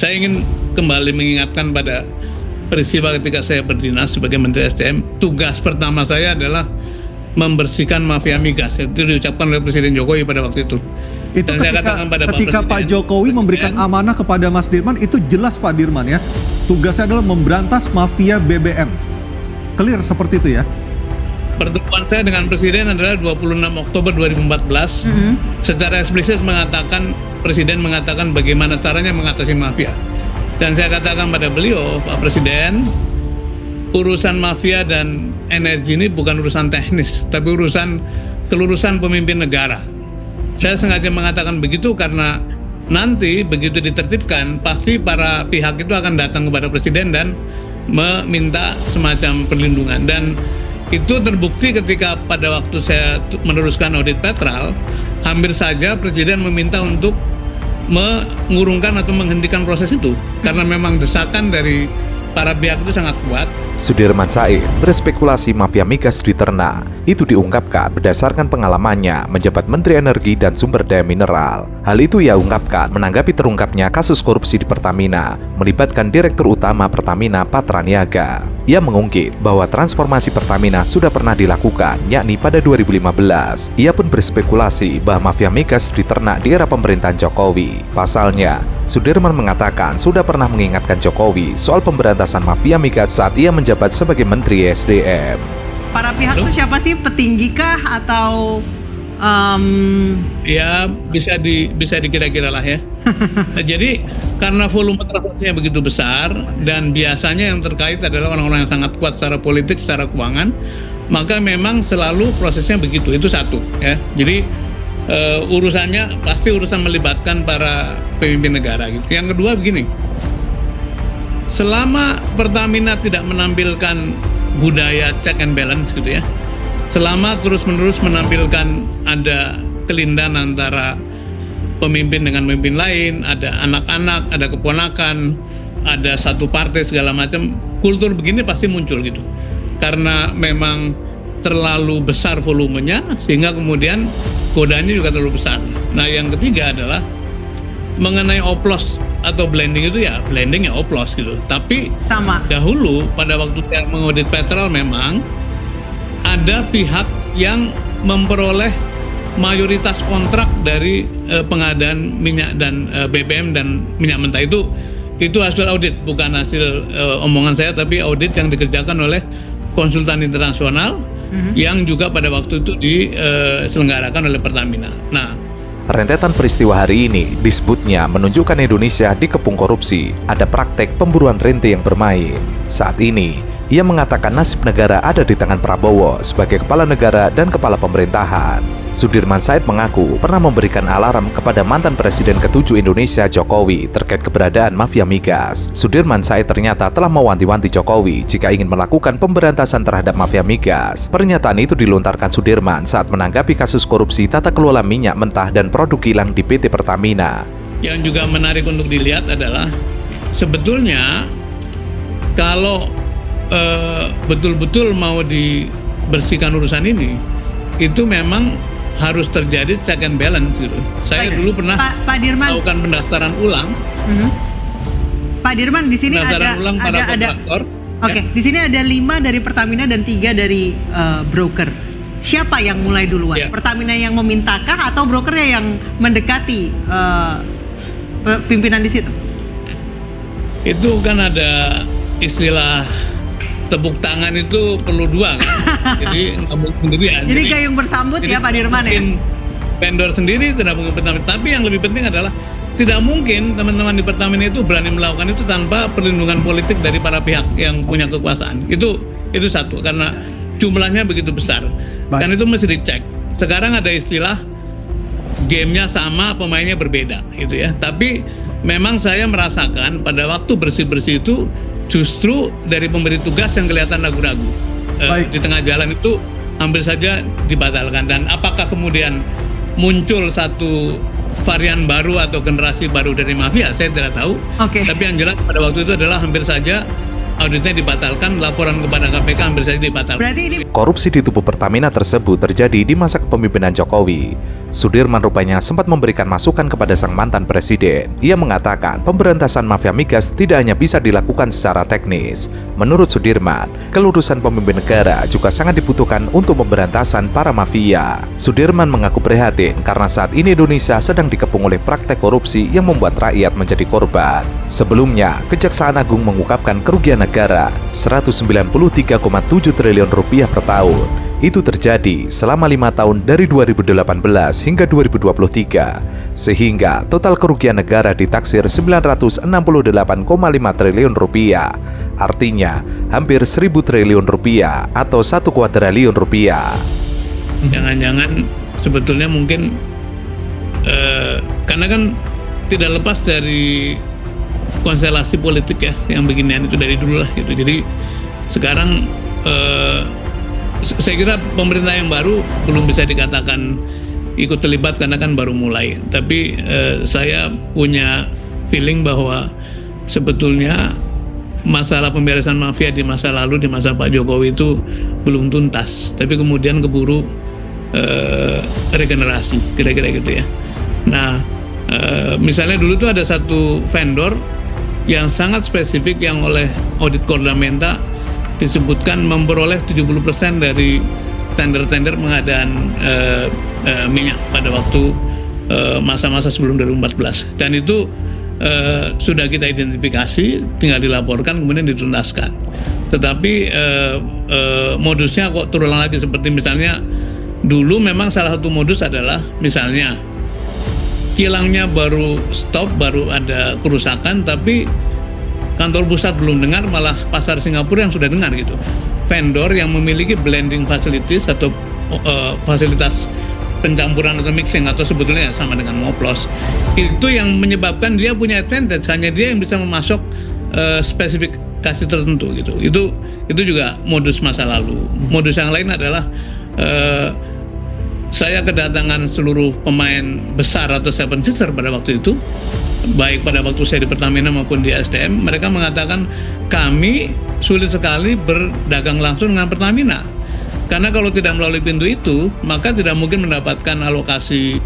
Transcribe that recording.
Saya ingin kembali mengingatkan pada peristiwa ketika saya berdinas sebagai Menteri SDM. Tugas pertama saya adalah membersihkan mafia migas. Itu diucapkan oleh Presiden Jokowi pada waktu itu. Itu Dan saya katakan pada ketika Pak Jokowi memberikan amanah kepada Mas Dirman, itu jelas Pak Dirman ya, tugasnya adalah memberantas mafia BBM. Clear seperti itu ya? Pertemuan saya dengan Presiden adalah 26 Oktober 2014. Secara eksplisit Presiden mengatakan bagaimana caranya mengatasi mafia. Dan saya katakan pada beliau, Pak Presiden, urusan mafia dan energi ini bukan urusan teknis, tapi urusan kelurusan pemimpin negara. Saya sengaja mengatakan begitu karena nanti begitu ditertibkan, pasti para pihak itu akan datang kepada Presiden dan meminta semacam perlindungan. Dan itu terbukti ketika pada waktu saya meneruskan audit Petral, hampir saja Presiden meminta untuk mengurungkan atau menghentikan proses itu karena memang desakan dari para pihak itu sangat kuat. Sudirman Said berspekulasi mafia migas di Ternak. Itu diungkapkan berdasarkan pengalamannya menjabat Menteri Energi dan Sumber Daya Mineral. Hal itu ia ungkapkan menanggapi terungkapnya kasus korupsi di Pertamina melibatkan Direktur Utama Pertamina Patra Niaga. Ia mengungkit bahwa transformasi Pertamina sudah pernah dilakukan, yakni pada 2015. Ia pun berspekulasi bahwa mafia migas di Ternak di era pemerintahan Jokowi. Pasalnya, Sudirman mengatakan sudah pernah mengingatkan Jokowi soal pemberantasan mafia migas saat ia menjabat sebagai Menteri SDM. Para pihak itu siapa sih? Petinggi kah atau ya bisa dikira-kira lah ya. Nah, jadi karena volume transaksinya begitu besar dan biasanya yang terkait adalah orang-orang yang sangat kuat secara politik, secara keuangan, maka memang selalu prosesnya begitu. Itu satu ya. Jadi urusannya pasti urusan melibatkan para pemimpin negara gitu. Yang kedua begini, selama Pertamina tidak menampilkan budaya check and balance gitu ya, selama terus-menerus menampilkan ada kelindahan antara pemimpin dengan pemimpin lain, ada anak-anak, ada keponakan, ada satu partai segala macam, kultur begini pasti muncul gitu. Karena memang terlalu besar volumenya sehingga kemudian godanya juga terlalu besar. Nah, yang ketiga adalah mengenai oplos atau blending itu ya blending ya oplos gitu. Tapi sama dahulu pada waktu saya mengaudit Petral memang ada pihak yang memperoleh mayoritas kontrak dari pengadaan minyak dan BBM dan minyak mentah. Itu hasil audit, bukan hasil omongan saya, tapi audit yang dikerjakan oleh konsultan internasional yang juga pada waktu itu diselenggarakan oleh Pertamina. Nah, rentetan peristiwa hari ini disebutnya menunjukkan Indonesia dikepung korupsi, ada praktek pemburuan rente yang bermain. Saat ini, ia mengatakan nasib negara ada di tangan Prabowo sebagai kepala negara dan kepala pemerintahan. Sudirman Said mengaku pernah memberikan alarm kepada mantan Presiden ke-7 Indonesia Jokowi terkait keberadaan mafia migas. Sudirman Said ternyata telah mewanti-wanti Jokowi jika ingin melakukan pemberantasan terhadap mafia migas. Pernyataan itu dilontarkan Sudirman saat menanggapi kasus korupsi tata kelola minyak mentah dan produk kilang di PT Pertamina. Yang juga menarik untuk dilihat adalah sebetulnya kalau betul-betul mau dibersihkan urusan ini, itu memang harus terjadi check and balance gitu. Saya dulu pernah Pak Dirman melakukan pendaftaran ulang. Pak Dirman, di sini ada Oke, di sini ada 5 dari Pertamina dan 3 dari broker. Siapa yang mulai duluan? Ya. Pertamina yang memintakah atau brokernya yang mendekati pimpinan di situ? itu kan ada istilah tepuk tangan itu perlu dua kan? Jadi nggak mungkin sendirian. Jadi gayung bersambut ya Pak Dirman ya? Vendor sendiri tidak mungkin Pertamina. Tapi yang lebih penting adalah tidak mungkin teman-teman di Pertamina itu berani melakukan itu tanpa perlindungan politik dari para pihak yang punya kekuasaan. Itu satu, karena jumlahnya begitu besar. Dan itu mesti dicek. Sekarang ada istilah gamenya sama, pemainnya berbeda gitu ya. Tapi memang saya merasakan pada waktu bersih-bersih itu justru dari pemberi tugas yang kelihatan ragu-ragu. Di tengah jalan itu hampir saja dibatalkan. Dan apakah kemudian muncul satu varian baru atau generasi baru dari mafia, saya tidak tahu. Tapi yang jelas pada waktu itu adalah hampir saja auditnya dibatalkan, laporan kepada KPK hampir saja dibatalkan. Berarti ini korupsi di tubuh Pertamina tersebut terjadi di masa kepemimpinan Jokowi. Sudirman rupanya sempat memberikan masukan kepada sang mantan presiden. Ia mengatakan pemberantasan mafia migas tidak hanya bisa dilakukan secara teknis. Menurut Sudirman, kelurusan pemimpin negara juga sangat dibutuhkan untuk pemberantasan para mafia. Sudirman mengaku prihatin karena saat ini Indonesia sedang dikepung oleh praktek korupsi yang membuat rakyat menjadi korban. Sebelumnya, Kejaksaan Agung mengungkapkan kerugian negara 193,7 triliun rupiah per tahun. Itu terjadi selama 5 tahun dari 2018 hingga 2023, sehingga total kerugian negara ditaksir 968,5 triliun rupiah. Artinya, hampir 1.000 triliun rupiah atau 1 kuadriliun rupiah. Jangan-jangan sebetulnya mungkin karena kan tidak lepas dari konstelasi politik ya, yang beginian itu dari dulu lah gitu. Jadi sekarang saya kira pemerintah yang baru belum bisa dikatakan ikut terlibat karena kan baru mulai. Tapi saya punya feeling bahwa sebetulnya masalah pemberesan mafia di masa lalu, di masa Pak Jokowi itu belum tuntas. Tapi kemudian keburu regenerasi, kira-kira gitu ya. Nah, misalnya dulu tuh ada satu vendor yang sangat spesifik yang oleh audit Kordamenta disebutkan memperoleh 70% dari tender-tender pengadaan minyak pada waktu masa-masa sebelum 2014. Dan itu sudah kita identifikasi, tinggal dilaporkan kemudian dituntaskan. Tetapi modusnya kok terulang lagi, seperti misalnya dulu memang salah satu modus adalah misalnya kilangnya baru stop, baru ada kerusakan, tapi kantor pusat belum dengar, malah pasar Singapura yang sudah dengar gitu. Vendor yang memiliki blending facilities atau fasilitas pencampuran atau mixing atau sebetulnya sama dengan ngoplos, itu yang menyebabkan dia punya advantage, hanya dia yang bisa memasok spesifikasi tertentu gitu. Itu juga modus masa lalu. Modus yang lain adalah saya kedatangan seluruh pemain besar atau seven sister pada waktu itu, baik pada waktu saya di Pertamina maupun di SDM. Mereka mengatakan kami sulit sekali berdagang langsung dengan Pertamina, karena kalau tidak melalui pintu itu maka tidak mungkin mendapatkan alokasi